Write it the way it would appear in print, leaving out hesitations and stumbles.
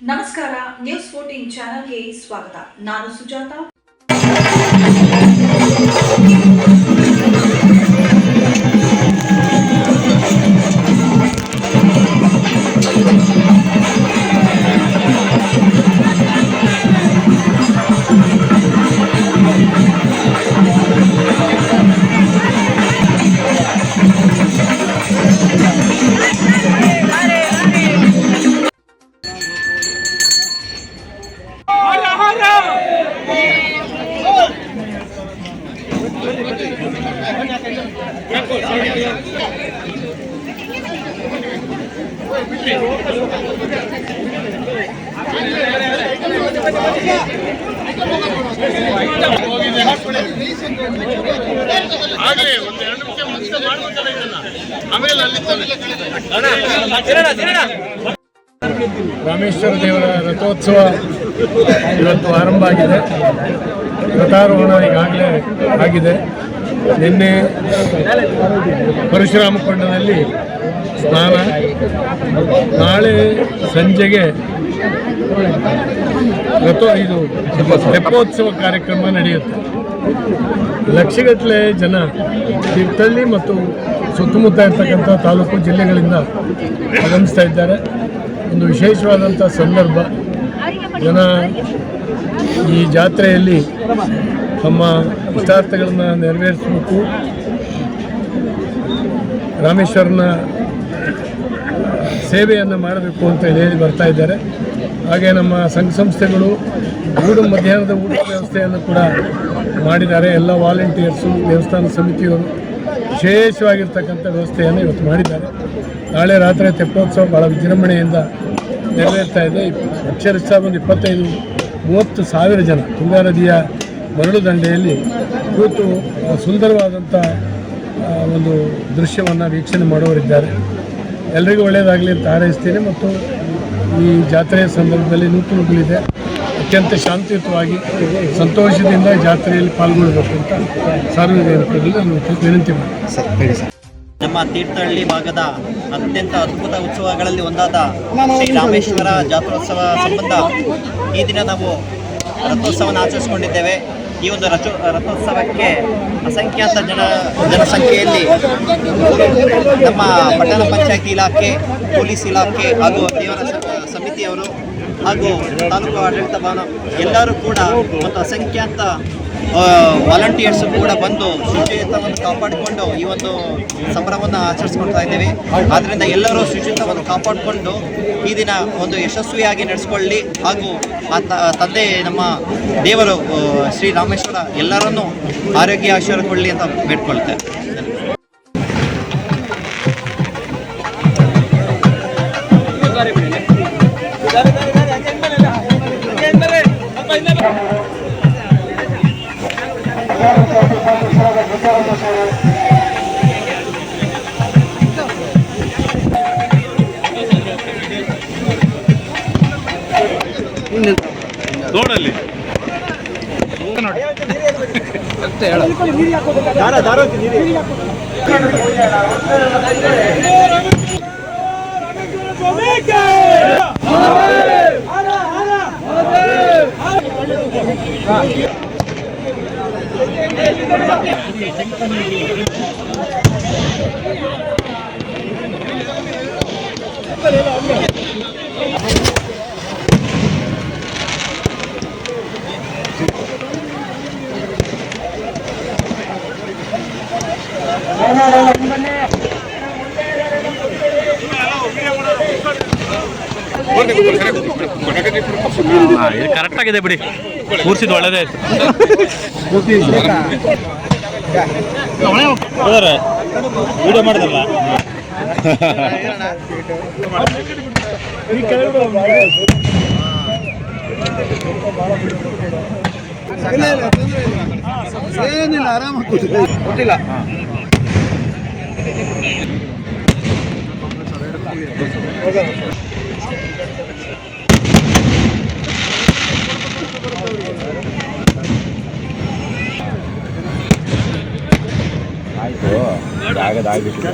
ನಮಸ್ಕಾರ, ನ್ಯೂಸ್ 14 ಚಾನೆಲ್ಗೆ ಸ್ವಾಗತ. ನಾನು ಸುಜಾತ. ರಾಮೇಶ್ವರ ದೇವರ ರಥೋತ್ಸವ ಇವತ್ತು ಆರಂಭ ಆಗಿದೆ. ರಥಾರೋಹಣ ಈಗಾಗಲೇ ಆಗಿದೆ. ನಿನ್ನೆ ಪರಶುರಾಮ ಕೊಂಡದಲ್ಲಿ ಸ್ನಾನ, ನಾಳೆ ಸಂಜೆಗೆ ತೆಪ್ಪೋತ್ಸವ ಕಾರ್ಯಕ್ರಮ ನಡೆಯುತ್ತೆ. ಲಕ್ಷಗಟ್ಟಲೆ ಜನ ತೀರ್ಥಹಳ್ಳಿ ಮತ್ತು ಸುತ್ತಮುತ್ತ ಇರ್ತಕ್ಕಂಥ ತಾಲೂಕು ಜಿಲ್ಲೆಗಳಿಂದ ಆಗಮಿಸ್ತಾ ಇದ್ದಾರೆ. ಒಂದು ವಿಶೇಷವಾದಂಥ ಸಂದರ್ಭ. ಜನ ಈ ಜಾತ್ರೆಯಲ್ಲಿ ತಮ್ಮ ಇಷ್ಟಾರ್ಥಗಳನ್ನು ನೆರವೇರಿಸಬೇಕು, ರಾಮೇಶ್ವರನ ಸೇವೆಯನ್ನು ಮಾಡಬೇಕು ಅಂತ ಹೇಳಿ ಬರ್ತಾ ಇದ್ದಾರೆ. ಹಾಗೆ ನಮ್ಮ ಸಂಘ ಸಂಸ್ಥೆಗಳು ಮಧ್ಯಾಹ್ನದ ಊಟ ವ್ಯವಸ್ಥೆಯನ್ನು ಕೂಡ ಮಾಡಿದ್ದಾರೆ. ಎಲ್ಲ ವಾಲಂಟಿಯರ್ಸು, ದೇವಸ್ಥಾನ ಸಮಿತಿಯವರು ವಿಶೇಷವಾಗಿರ್ತಕ್ಕಂಥ ವ್ಯವಸ್ಥೆಯನ್ನು ಇವತ್ತು ಮಾಡಿದ್ದಾರೆ. ನಾಳೆ ರಾತ್ರಿ ತೆಪ್ಪೋತ್ಸವ ಭಾಳ ವಿಜೃಂಭಣೆಯಿಂದ ನೆರವೇರ್ತಾ ಇದೆ. ಅಕ್ಷರಶಃ ಒಂದು 25-30 ಸಾವಿರ ಜನ ತುಂಗಾ ನದಿಯ ಮರಳು ದಂಡೆಯಲ್ಲಿ ಕೂತು ಸುಂದರವಾದಂಥ ಒಂದು ದೃಶ್ಯವನ್ನು ವೀಕ್ಷಣೆ ಮಾಡೋರಿದ್ದಾರೆ. ಎಲ್ರಿಗೂ ಒಳ್ಳೆಯದಾಗಲಿ ಅಂತ ಹಾರೈಸ್ತೀನಿ. ಮತ್ತು ಈ ಜಾತ್ರೆಯ ಸಂದರ್ಭದಲ್ಲಿ ನೂಕುನುಗ್ಗಲಿದೆ, ಅತ್ಯಂತ ಶಾಂತಿಯುತವಾಗಿ ಸಂತೋಷದಿಂದ ಜಾತ್ರೆಯಲ್ಲಿ ಪಾಲ್ಗೊಳ್ಳಬೇಕು ಅಂತ ಸಾರ್ವಜನಿಕರಲ್ಲಿ ನಾನು ವಿನಂತಿ ಮಾಡ್ತೀನಿ. ನಮ್ಮ ತೀರ್ಥಹಳ್ಳಿ ಭಾಗದ ಅತ್ಯಂತ ಅದ್ಭುತ ಉತ್ಸವಗಳಲ್ಲಿ ಒಂದಾದ ಶ್ರೀ ರಾಮೇಶ್ವರ ಜಾತ್ರೋತ್ಸವ ಸಂಬಂಧ ಈ ದಿನ ನಾವು ರಥೋತ್ಸವವನ್ನು ಆಚರಿಸಿಕೊಂಡಿದ್ದೇವೆ. ಈ ಒಂದು ರಥೋತ್ಸವಕ್ಕೆ ಅಸಂಖ್ಯಾತ ಜನಸಂಖ್ಯೆಯಲ್ಲಿ ನಮ್ಮ ಪಟ್ಟಣ ಪಂಚಾಯತಿ ಇಲಾಖೆ, ಪೊಲೀಸ್ ಇಲಾಖೆ ಹಾಗೂ ದೇವರ ಸಮಿತಿಯವರು ಹಾಗೂ ತಾಲೂಕು ಆಡಳಿತ ಭವನ ಎಲ್ಲರೂ ಕೂಡ ಮತ್ತು ಅಸಂಖ್ಯಾತ ವಾಲಂಟಿಯರ್ಸ್ ಕೂಡ ಬಂದು ಶುಚಿತ್ವವನ್ನು ಕಾಪಾಡಿಕೊಂಡು ಈ ಒಂದು ಸಂಭ್ರಮವನ್ನು ಆಚರಿಸ್ಕೊಳ್ತಾ ಇದ್ದೇವೆ. ಆದ್ದರಿಂದ ಎಲ್ಲರೂ ಶುಚಿತ್ವವನ್ನು ಕಾಪಾಡಿಕೊಂಡು ಈ ದಿನ ಒಂದು ಯಶಸ್ವಿಯಾಗಿ ನಡೆಸ್ಕೊಳ್ಳಿ ಹಾಗೂ ತಂದೆ ನಮ್ಮ ದೇವರು ಶ್ರೀ ರಾಮೇಶ್ವರ ಎಲ್ಲರನ್ನೂ ಆರೋಗ್ಯ ಆಶೀರ್ವಾದ ಕೊಡಲಿ ಅಂತ ಬೇಡ್ಕೊಳ್ತೇವೆ. ನೋಡಲ್ಲಿ ಇದು ಕರೆಕ್ಟ್ ಆಗಿದೆ ಬಿಡಿ, ಕೂರ್ಸಿದ್ದು ಒಳ್ಳೇದೇ ಆಯ್ತು. ವಿಡಿಯೋ ಮಾಡಿದಲ್ಲ ಏನಿಲ್ಲ, ಆರಾಮ ಗೊತ್ತಿಲ್ಲ. ಆಯಿತು, ಆಗದಾಗ್ಬಿಟ್ಟು